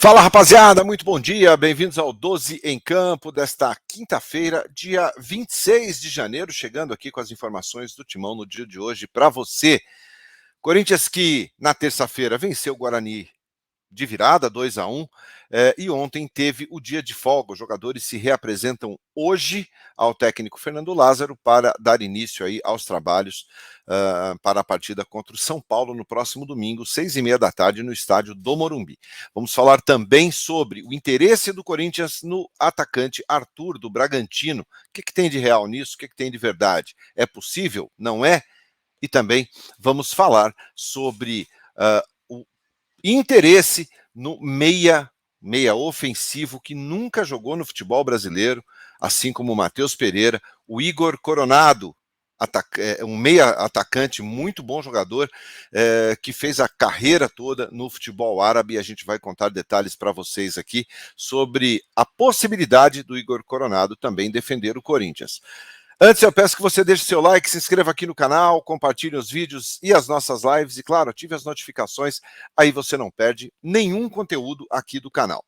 Fala, rapaziada, muito bom dia, bem-vindos ao 12 em Campo desta quinta-feira, dia 26 de janeiro, chegando aqui com as informações do Timão no dia de hoje para você. Corinthians que na terça-feira venceu o Guarani de virada, 2-1, e ontem teve o dia de folga. Os jogadores se reapresentam hoje ao técnico Fernando Lázaro para dar início aí aos trabalhos para a partida contra o São Paulo no próximo domingo, 6h30 da tarde, no estádio do Morumbi. Vamos falar também sobre o interesse do Corinthians no atacante Arthur, do Bragantino. O que tem de real nisso? O que tem de verdade? É possível? Não é? E também vamos falar sobre o interesse no meia ofensivo que nunca jogou no futebol brasileiro, assim como o Matheus Pereira, o Igor Coronado, um meia atacante, muito bom jogador, que fez a carreira toda no futebol árabe, e a gente vai contar detalhes para vocês aqui sobre a possibilidade do Igor Coronado também defender o Corinthians. Antes, eu peço que você deixe seu like, se inscreva aqui no canal, compartilhe os vídeos e as nossas lives e, claro, ative as notificações, aí você não perde nenhum conteúdo aqui do canal.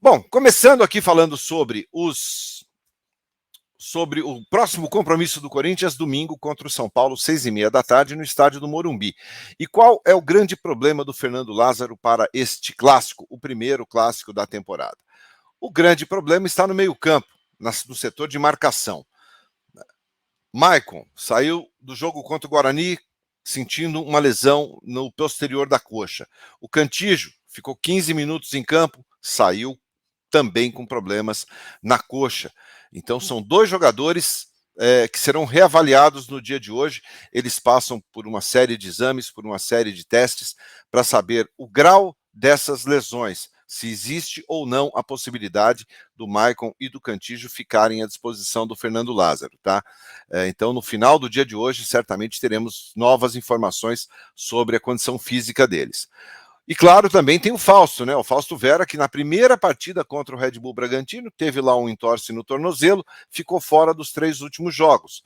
Bom, começando aqui falando sobre o próximo compromisso do Corinthians, domingo contra o São Paulo, 6h30 da tarde, no estádio do Morumbi. E qual é o grande problema do Fernando Lázaro para este clássico, o primeiro clássico da temporada? O grande problema está no meio-campo, no setor de marcação. Maicon saiu do jogo contra o Guarani sentindo uma lesão no posterior da coxa. O Cantígio ficou 15 minutos em campo, saiu também com problemas na coxa. Então são dois jogadores que serão reavaliados no dia de hoje. Eles passam por uma série de exames, por uma série de testes, para saber o grau dessas lesões, se existe ou não a possibilidade do Maicon e do Cantígio ficarem à disposição do Fernando Lázaro, tá? Então, no final do dia de hoje, certamente teremos novas informações sobre a condição física deles. E, claro, também tem o Fausto, né? O Fausto Vera, que na primeira partida contra o Red Bull Bragantino, teve lá um entorse no tornozelo, ficou fora dos 3 últimos jogos.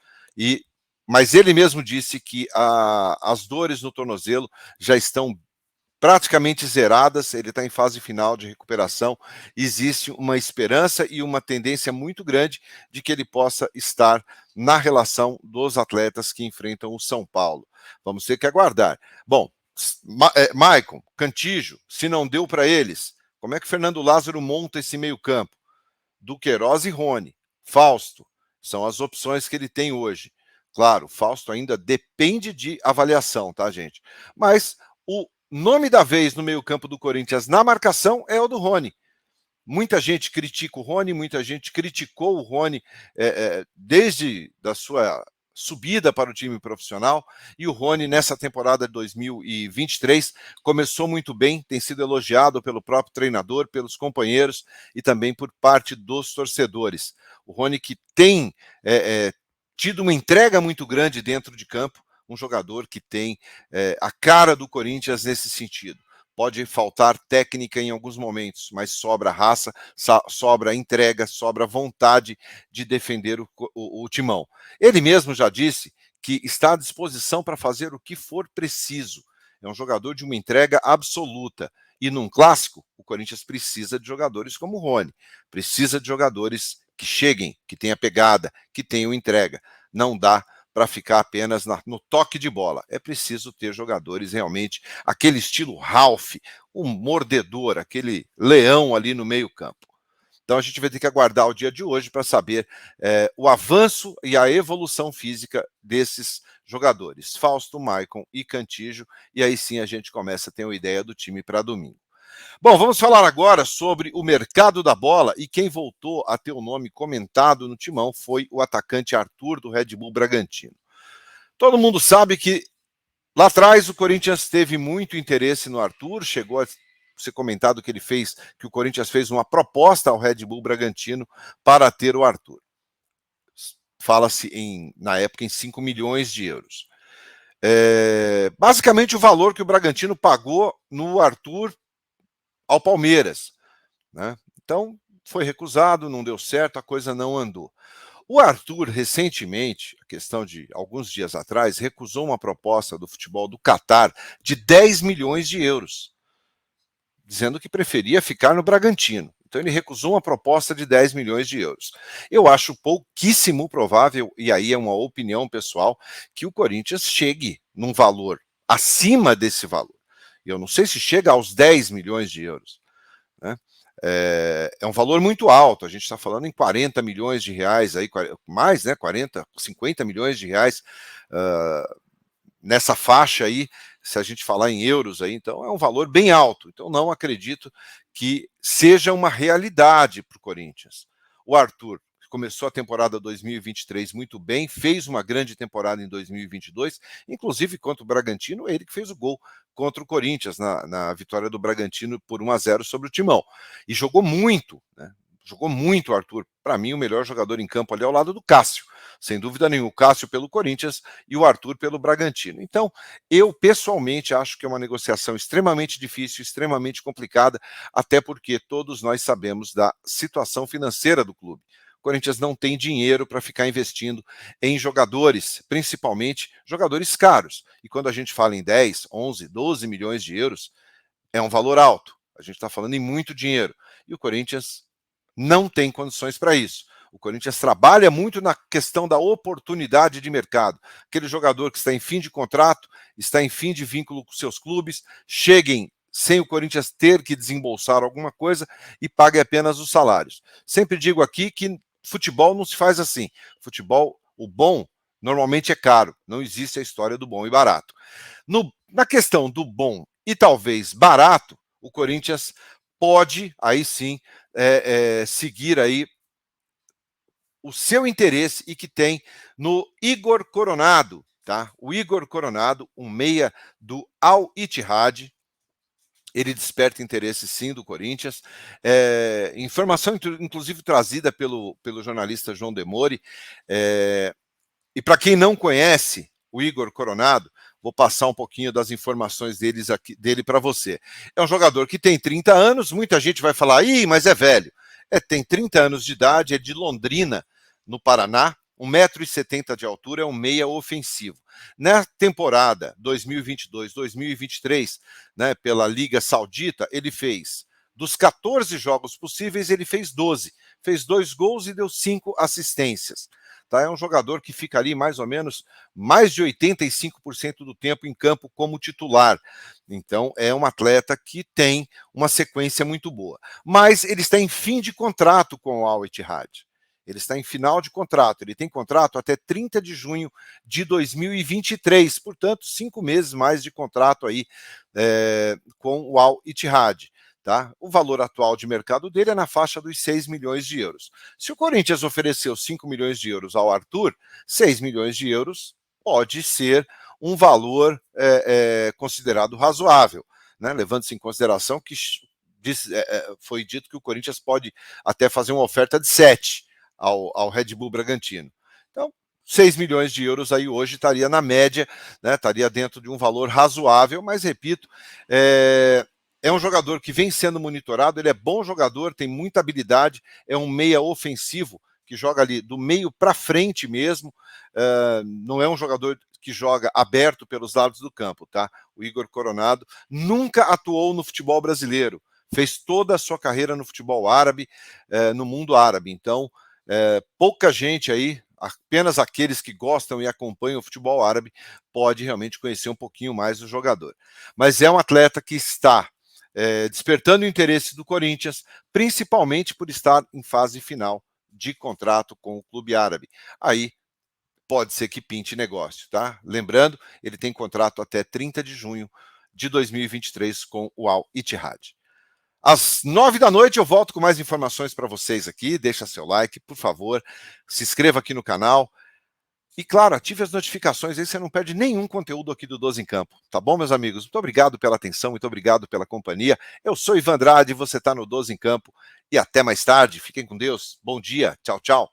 Mas ele mesmo disse que as dores no tornozelo já estão praticamente zeradas, ele está em fase final de recuperação. Existe uma esperança e uma tendência muito grande de que ele possa estar na relação dos atletas que enfrentam o São Paulo. Vamos ter que aguardar. Bom, Maicon, Cantígio, se não deu para eles, como é que o Fernando Lázaro monta esse meio-campo? Duqueiroz e Rony, Fausto, são as opções que ele tem hoje. Claro, Fausto ainda depende de avaliação, tá, gente? Mas o nome da vez no meio-campo do Corinthians na marcação é o do Rony. Muita gente critica o Rony, muita gente criticou o Rony desde a sua subida para o time profissional, e o Rony nessa temporada de 2023 começou muito bem, tem sido elogiado pelo próprio treinador, pelos companheiros e também por parte dos torcedores. O Rony que tem tido uma entrega muito grande dentro de campo, um jogador que tem a cara do Corinthians nesse sentido. Pode faltar técnica em alguns momentos, mas sobra raça, sobra entrega, sobra vontade de defender o timão. Ele mesmo já disse que está à disposição para fazer o que for preciso. É um jogador de uma entrega absoluta. E num clássico, o Corinthians precisa de jogadores como o Rony. Precisa de jogadores que cheguem, que tenham pegada, que tenham entrega. Não dá para ficar apenas no toque de bola. É preciso ter jogadores realmente, aquele estilo Ralph, um mordedor, aquele leão ali no meio-campo. Então a gente vai ter que aguardar o dia de hoje para saber o avanço e a evolução física desses jogadores, Fausto, Maicon e Cantígio, e aí sim a gente começa a ter uma ideia do time para domingo. Bom, vamos falar agora sobre o mercado da bola, e quem voltou a ter o nome comentado no timão foi o atacante Arthur, do Red Bull Bragantino. Todo mundo sabe que lá atrás o Corinthians teve muito interesse no Arthur, chegou a ser comentado que que o Corinthians fez uma proposta ao Red Bull Bragantino para ter o Arthur. Fala-se na época em 5 milhões de euros. Basicamente o valor que o Bragantino pagou no Arthur ao Palmeiras, né? Então foi recusado, não deu certo, a coisa não andou. O Arthur, recentemente, a questão de alguns dias atrás, recusou uma proposta do futebol do Catar de 10 milhões de euros. dizendo que preferia ficar no Bragantino. Então ele recusou uma proposta de 10 milhões de euros. Eu acho pouquíssimo provável, e aí é uma opinião pessoal, que o Corinthians chegue num valor acima desse valor. Eu não sei se chega aos 10 milhões de euros. Né? É um valor muito alto, a gente está falando em 40 milhões de reais, aí, mais, né, 40, 50 milhões de reais nessa faixa aí, se a gente falar em euros aí, então é um valor bem alto. Então não acredito que seja uma realidade para o Corinthians. O Arthur começou a temporada 2023 muito bem, fez uma grande temporada em 2022, inclusive contra o Bragantino, ele que fez o gol contra o Corinthians na vitória do Bragantino por 1-0 sobre o Timão. E jogou muito, né? Jogou muito o Arthur. Para mim, o melhor jogador em campo ali ao lado do Cássio. Sem dúvida nenhuma, o Cássio pelo Corinthians e o Arthur pelo Bragantino. Então, eu pessoalmente acho que é uma negociação extremamente difícil, extremamente complicada, até porque todos nós sabemos da situação financeira do clube. O Corinthians não tem dinheiro para ficar investindo em jogadores, principalmente jogadores caros. E quando a gente fala em 10, 11, 12 milhões de euros, é um valor alto. A gente está falando em muito dinheiro. E o Corinthians não tem condições para isso. O Corinthians trabalha muito na questão da oportunidade de mercado. Aquele jogador que está em fim de contrato, está em fim de vínculo com seus clubes, cheguem sem o Corinthians ter que desembolsar alguma coisa e pague apenas os salários. Sempre digo aqui que futebol não se faz assim. Futebol, o bom, normalmente é caro. Não existe a história do bom e barato. Na questão do bom e talvez barato, o Corinthians pode, aí sim, seguir aí o seu interesse e que tem no Igor Coronado, tá? O Igor Coronado, um meia do Al Ittihad, ele desperta interesse sim do Corinthians. Informação inclusive trazida pelo jornalista João Demore. E para quem não conhece o Igor Coronado, vou passar um pouquinho das informações dele para você. É um jogador que tem 30 anos, muita gente vai falar, ih, mas é velho. Tem 30 anos de idade, é de Londrina, no Paraná, 1,70 m de altura, é um meia ofensivo. Na temporada 2022-2023, né, pela Liga Saudita, ele fez, dos 14 jogos possíveis, ele fez 12. Fez 2 gols e deu 5 assistências. Tá? É um jogador que fica ali mais ou menos mais de 85% do tempo em campo como titular. Então é um atleta que tem uma sequência muito boa. Mas ele está em fim de contrato com o Al Ittihad. Ele está em final de contrato. Ele tem contrato até 30 de junho de 2023. Portanto, 5 meses mais de contrato aí com o Al Ittihad. Tá? O valor atual de mercado dele é na faixa dos 6 milhões de euros. Se o Corinthians ofereceu 5 milhões de euros ao Arthur, 6 milhões de euros pode ser um valor considerado razoável, né? Levando-se em consideração que foi dito que o Corinthians pode até fazer uma oferta de 7 ao Red Bull Bragantino. Então, 6 milhões de euros aí hoje estaria na média, né? Estaria dentro de um valor razoável, mas repito, é um jogador que vem sendo monitorado, ele é bom jogador, tem muita habilidade, é um meia ofensivo, que joga ali do meio para frente mesmo, não é um jogador que joga aberto pelos lados do campo, tá? O Igor Coronado nunca atuou no futebol brasileiro, fez toda a sua carreira no futebol árabe, no mundo árabe, então pouca gente aí, apenas aqueles que gostam e acompanham o futebol árabe, pode realmente conhecer um pouquinho mais o jogador. Mas é um atleta que está despertando o interesse do Corinthians, principalmente por estar em fase final de contrato com o clube árabe. Aí pode ser que pinte negócio, tá? Lembrando, ele tem contrato até 30 de junho de 2023 com o Al Ittihad. Às 9 da noite eu volto com mais informações para vocês aqui. Deixa seu like, por favor. Se inscreva aqui no canal. E claro, ative as notificações, aí você não perde nenhum conteúdo aqui do 12 em Campo. Tá bom, meus amigos? Muito obrigado pela atenção, muito obrigado pela companhia. Eu sou Ivan Andrade, você está no 12 em Campo. E até mais tarde. Fiquem com Deus. Bom dia. Tchau, tchau.